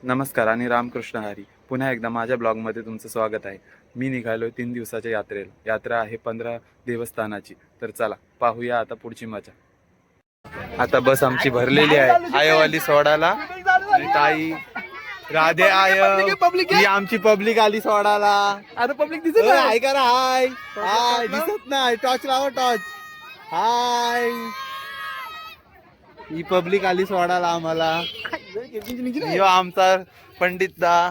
नमस्कार आणि रामकृष्ण हरी. पुन्हा एकदा माझ्या ब्लॉगमध्ये तुमचं स्वागत आहे. मी निघालोय 3 दिवसाच्या यात्रेला. यात्रा आहे 15 देवस्थानाची. तर चला पाहूया आता पुढची मजा. आता बस आमची भरलेली आहे. आयवाली सोडायला आणि ताई राधे आय ही आमची पब्लिक आली सोडायला. आता पब्लिक दिसत हाय करा. हाय हाय दिसत नाही. टॉर्च लावा टॉर्च. हाय ही पब्लिक आली सोडायला आम्हाला. यो आमचा पंडित दा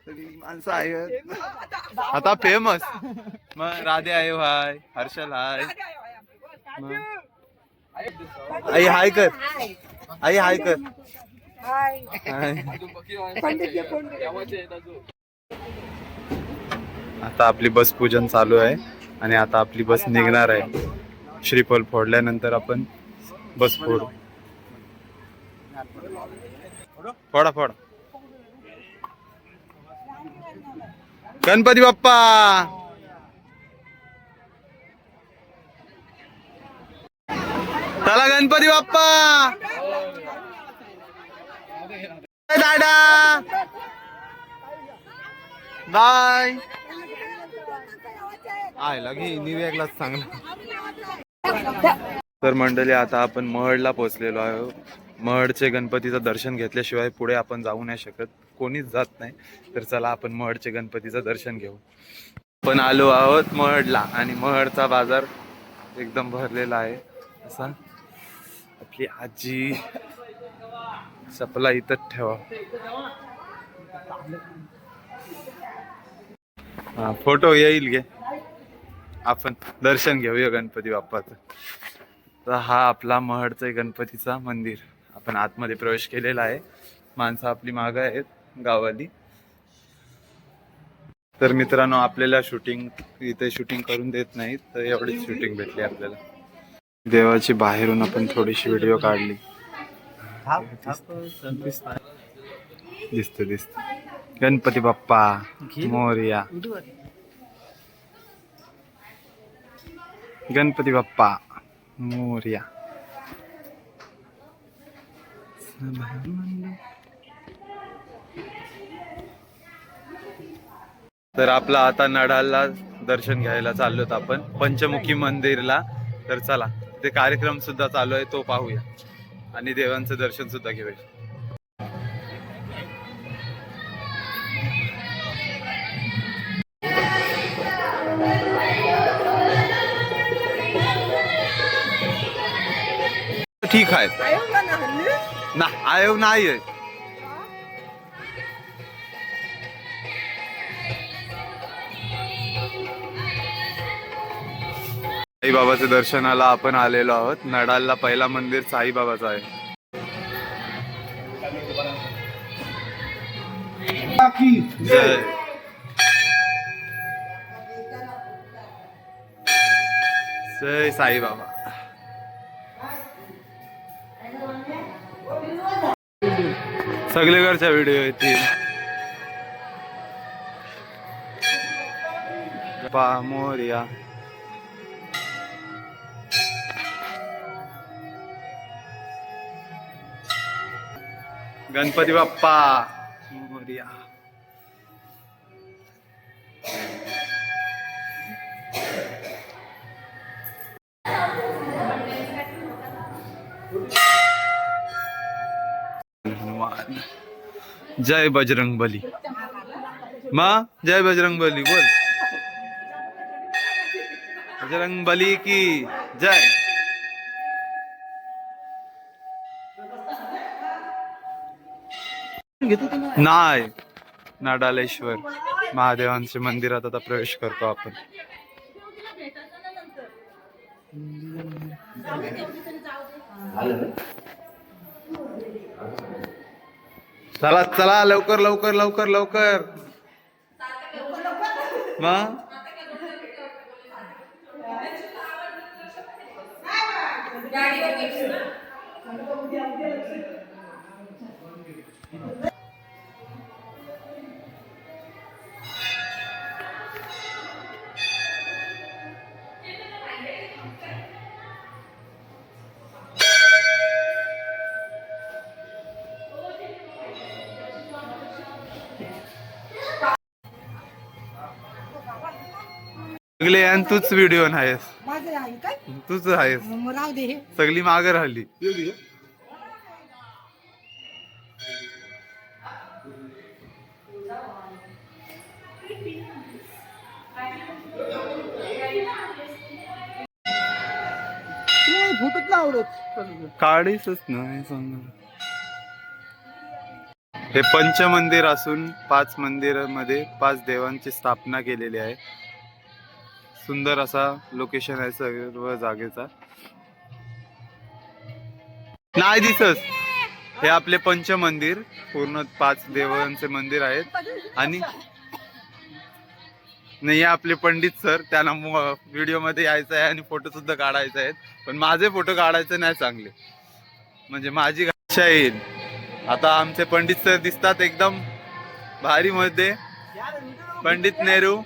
सगळी माणसं आहेत आता फेमस. मग राधे आहे हाय हर्षल हाय. मग आई हाय कर. आई हाय कर. हाय. आता आपली बस पूजन चालू आहे आणि आता आपली बस निघणार आहे. श्रीफल फोडल्यानंतर आपण बस फोडू. फोडा फोडा. गणपती बाप्पा. चला गणपती बाप्पा. दादा बाय. आय लगी निवेगलाच चांगला. तर मंडळी आता आपण महडला पोहोचलेलो आहे. महडचे गणपतीचं दर्शन घेतल्याशिवाय पुढे आपण जाऊ नाही शकत. कोणीच जात नाही. तर चला आपण महडचे गणपतीचं दर्शन घेऊ. आपण आलो आहोत महडला आणि महडचा बाजार एकदम भरलेला आहे. असा आपली आजी चपला इथंच ठेवा. हा फोटो येईल घे. आपण दर्शन घेऊया गणपती बाप्पाचं. तर हा आपला महडचा गणपतीचा मंदिर. आपण आतमध्ये प्रवेश केलेला आहे. माणसं आपली मागं आहेत गावाली. तर मित्रांनो आपल्याला शूटिंग इथे शूटिंग करून देत नाहीत. तर एवढीच शूटिंग भेटली आपल्याला. देवाची बाहेरून आपण थोडीशी व्हिडिओ काढली. दिसत दिसत. गणपती बाप्पा मोरया. गणपती बाप्पा मोरया. तर आपला आता नडालला दर्शन घ्यायला चाललोत आपण पंचमुखी मंदिरला. तर चला ते कार्यक्रम सुद्धा चालू आहे तो पाहूया आणि देवांचं दर्शन सुद्धा घेऊया. ठीक आहे ना. आयोग नाही आहे. साईबाबाच्या दर्शनाला आपण आलेलो आहोत. नडालला पहिला मंदिर साईबाबाचं आहे. जय जय साईबाबा. सगळीकडच्या व्हिडिओ येतील. मोरया. गणपती बाप्पा मोरया. हनुमान. जय बजरंग बली. माँ जय बजरंग बली बोल. बजरंग बली की जय. नाही नाडालेश्वर महादेवांच्या मंदिरात आता प्रवेश करतो आपण. चला चला लवकर लवकर लवकर लवकर. मग सगळे आणि तूच व्हिडिओ नाहीस, माझं आहे काय तूच आहेस, मग राहू दे हे सगळी मागे राहिली. फोटोच आवडत काढीसच नाही सांगणार. हे पंचमंदिर असून 5 मंदिरामध्ये 5 देवांची स्थापना केलेली आहे. सुंदर असा लोकेशन आहे सर्व जागेचा. नाही दिसत. हे आपले पंचमंदिर पूर्ण 5 देवांचे मंदिर आहेत. आणि नाही आपले पंडित सर, त्यांना व्हिडिओ मध्ये यायचं आहे आणि फोटो सुद्धा काढायचे आहेत. पण माझे फोटो काढायचे नाही चांगले, म्हणजे माझी इच्छा येईल. आता आमचे पंडित सर दिसतात एकदम भारी मध्ये, पंडित नेहरू.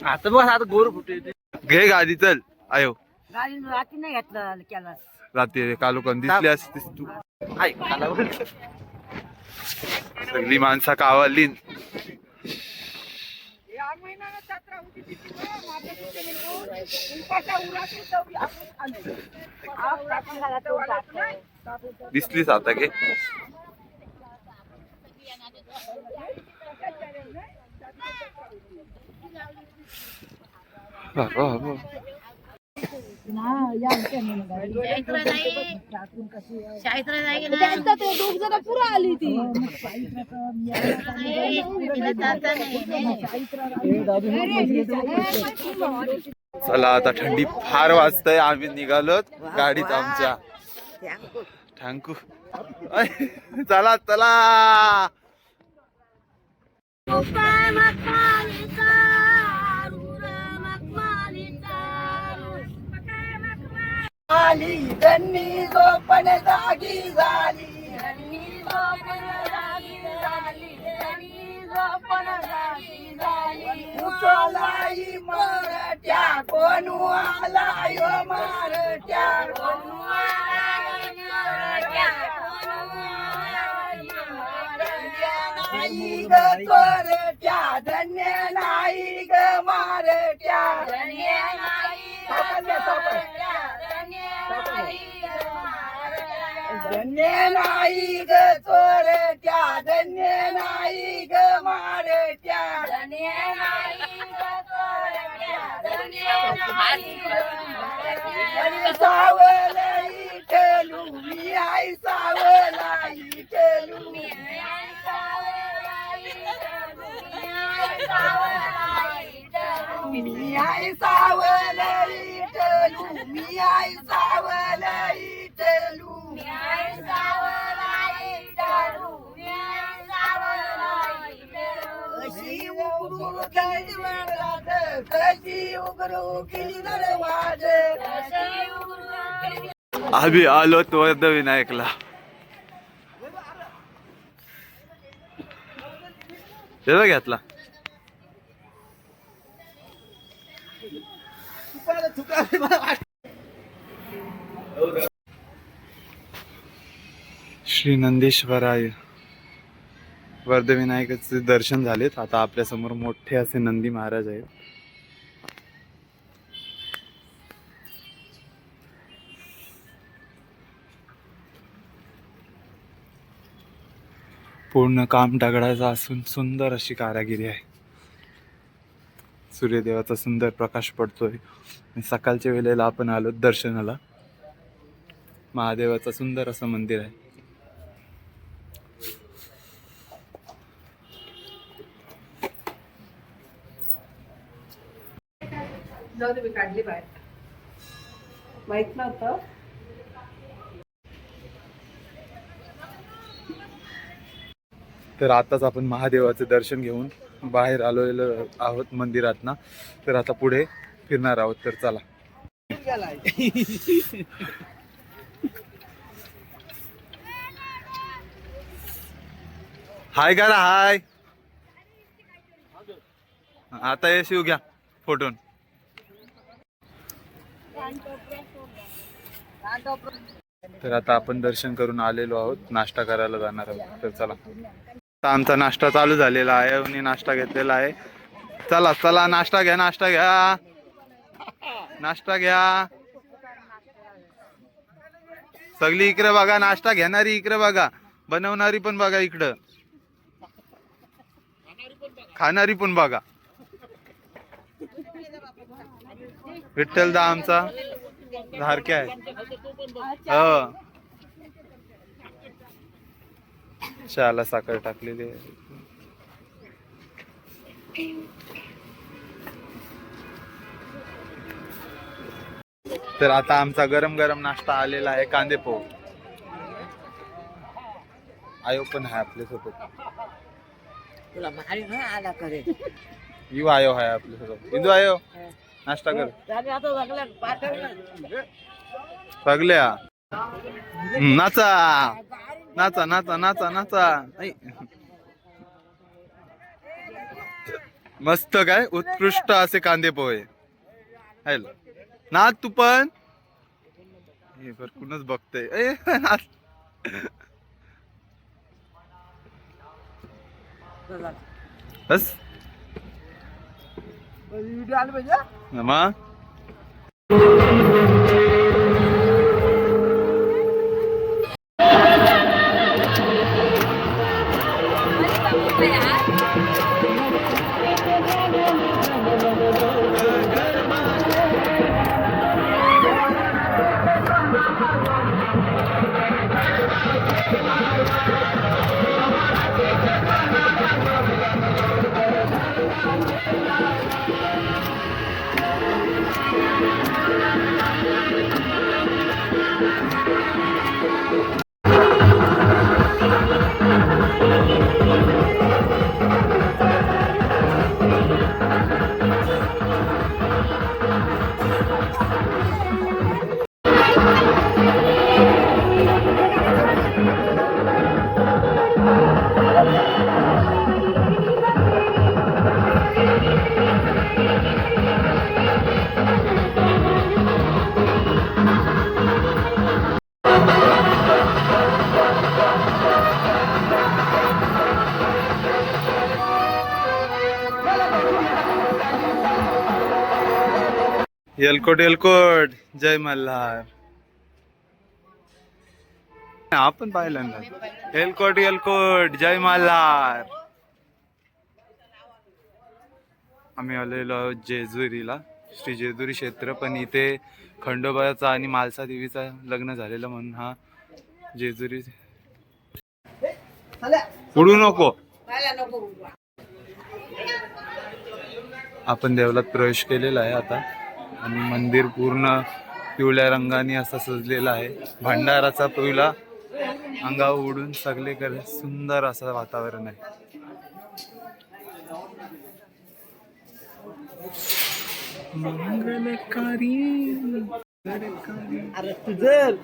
आता बघ आता गोर फुटे घे गाडी, चल आयो. गाडी रात्री नाही घेतलं केला रात्री कालोखन दिसली असतीस तू. सगळी माणसा कावली. दिसलीस आता घे. आली ती चला आता थंडी फार वाजतंय, आम्ही निघालोत गाडीत आमच्या. थँकू. चला चला. आली धन्नी झोपण जागी झाली, धन्नी झोपण जागी झाली, धन्नी झोपण जागी झाली. उचलाई मरट्या कोणू आलाय मरट्या, कोणू आलाय मरट्या, कोणू आलाय मरट्या. नाही ग चोरट्या धन्य नाही ग मारट्या, धन्य नाही धन्य नाही ग चोरट्या, धन्य नाही ग मारट्या, धन्य नाही ग चोरट्या, धन्य नाही ग मारट्या. सावलाई ठेलू मी आई, सावलाई ठेलू मी आई, सावलाई ठेलू मी आई, सावलाई ठेलू मी आई, सावलाई ठेलू मी आई, सावलाई ठेलू मी आई, सावलाई ठेलू मी आई, सावलाई ठेलू. कशी उघडू केली दरवाज, कशी उघडू केली दरवाज, कशी उघडू केली. आम्ही आलोत वर्धविनायकला. तेव्हा घेतला श्री नंदीश्वराय. वर्धविनायकाचे दर्शन झालेत. आता आपल्या समोर मोठे असे नंदी महाराज आहेत. पूर्ण काम दगडाचं असून सुंदर अशी कारागिरी आहे. सूर्यदेवाचा सुंदर प्रकाश पडतोय. सकाळच्या वेळेला आपण आलो दर्शनाला. महादेवाचं सुंदर असं मंदिर आहे. जाऊ दे मी काढली बाहेर माहित नव्हतं. तर आताच आपण महादेवाचं दर्शन घेऊन बाहेर आलेलो आहोत मंदिरात ना. तर आता पुढे फिरणार आहोत. तर चला. हाय करा हाय. आता हे शिव घ्या फोटोन. तर आता आपण दर्शन करून आलेलो आहोत. नाश्ता करायला जाणार आहोत. तर चला. आता आमचा नाश्ता चालू झालेला आहे आणि नाश्ता घेतलेला आहे. चला चला नाश्ता घ्या नाश्ता घ्या नाश्ता घ्या. सगळी इकडे बघा. नाश्ता घेणारी इकडे बघा. बनवणारी पण बघा. इकडं खाणारी पण बघा. विठ्ठल दा आमचा धारक्या आहे. हो चहाला साखर टाकलेली आहे. तर आता आमचा गरम गरम नाश्ता आलेला आहे. कांदे पोह. आयो पण आहे आपल्यासोबत. तुला भारी नाही आला करे यू आयो आहे आपल्यासोबत. इंदू आयो नाश्ता कर. सगळ्या नाचा नाचा नाचा नाचा नाचा. मस्त काय उत्कृष्ट असे कांदे पोहे. हॅलो नाच तू पण. हे भरपूरच बघतय. बस मग एलकोट एलकोट जय मल्हार. आपण पाहिलं ना. एलकोट एलकोट जय मल्हार. आम्ही आलेलो आहोत जेजुरीला. श्री जेजुरी क्षेत्र. पण इथे खंडोबाचा आणि मालसा देवीचा लग्न झालेलं म्हणून हा जेजुरी. उडू नको. आपण देवळात प्रवेश केलेला आहे आता. आणि मंदिर पूर्ण पिवळ्या रंगाने असा सजलेला आहे. भंडाराचा पिवळा अंगावर उडून सगळीकडे सुंदर असं वातावरण आहे. मंगलकारी अरे तुझं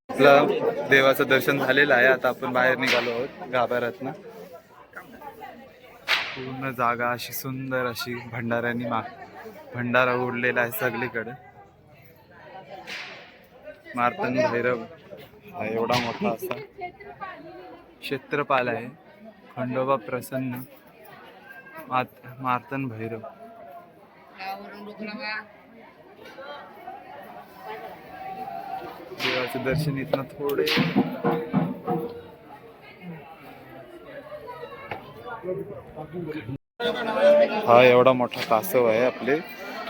आपलं देवाचं दर्शन झालेलं आहे. आता आपण बाहेर निघालो आहोत गाभाऱ्यातनं. पूर्ण जागा अशी सुंदर अशी भंडाऱ्यांनी भंडारा उडलेला आहे सगळीकडे. मार्तंड भैरव हा एवढा मोठा असा क्षेत्रपाल आहे. खंडोबा प्रसन्न मार्तंड भैरव देवाचं दर्शन इथनं थोडे हा एवढा मोठा कासव आहे आपले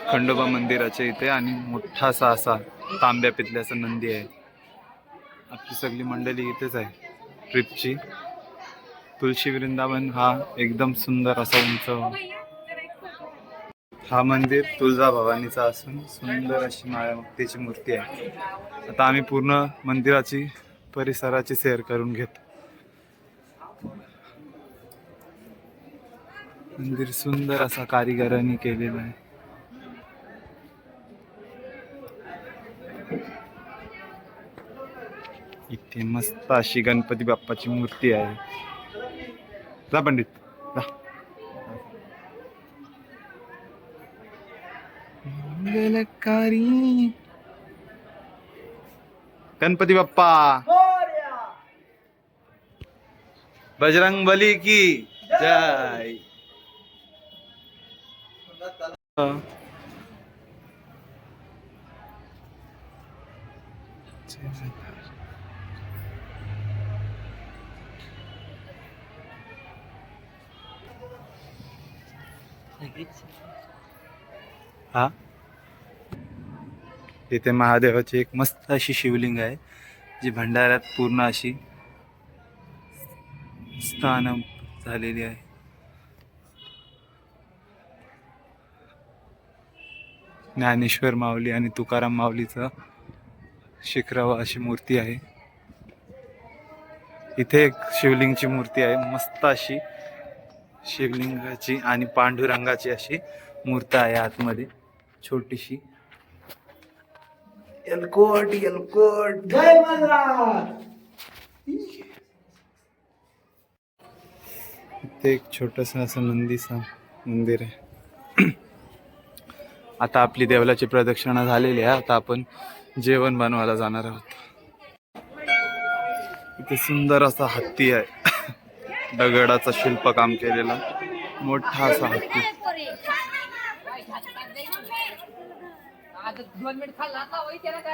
खंडोबा मंदिराच्या इथे आणि मोठासा असा तांब्या पितल्याचा नंदी आहे. आपली सगळी मंडळी इथेच आहे ट्रिपची. तुळशी वृंदावन हा एकदम सुंदर असा उंच हा मंदिर तुळजाभवानीचा असून सुंदर अशी मायामुक्तीची मूर्ती आहे. आता आम्ही पूर्ण मंदिराची परिसराची सैर करून घेतो. मंदिर सुंदर असा कारिगरांनी केलेलं आहे. इथे मस्त अशी गणपती बाप्पाची मूर्ती आहे. जा पंडित जा. मंगलकारी गणपती बाप्पा बजरंग बली की जय. हा इथे महादेवाची एक मस्त अशी शिवलिंग आहे जी भंडाऱ्यात पूर्ण अशी स्थान झालेली आहे. ज्ञानेश्वर माऊली आणि तुकाराम माऊलीचं शिखरावर अशी मूर्ती आहे. इथे एक शिवलिंगची मूर्ती आहे मस्त अशी शिवलिंगाची आणि पांडुरंगाची अशी मूर्ती आहे आतमध्ये छोटीशी. एलकोट एलकोट जय मल्हार. इथे एक छोटस असं नंदीचं मंदिर आहे. आता आपली देवलाची प्रदक्षिणा झालेली आहे. आता आपण जेवण बनवायला जाणार आहोत. इथे सुंदर असा हत्ती आहे दगडाचा शिल्पकाम केलेला मोठा असा हत्ती. 2 मिनिट खाल्ला आता होई त्याला काय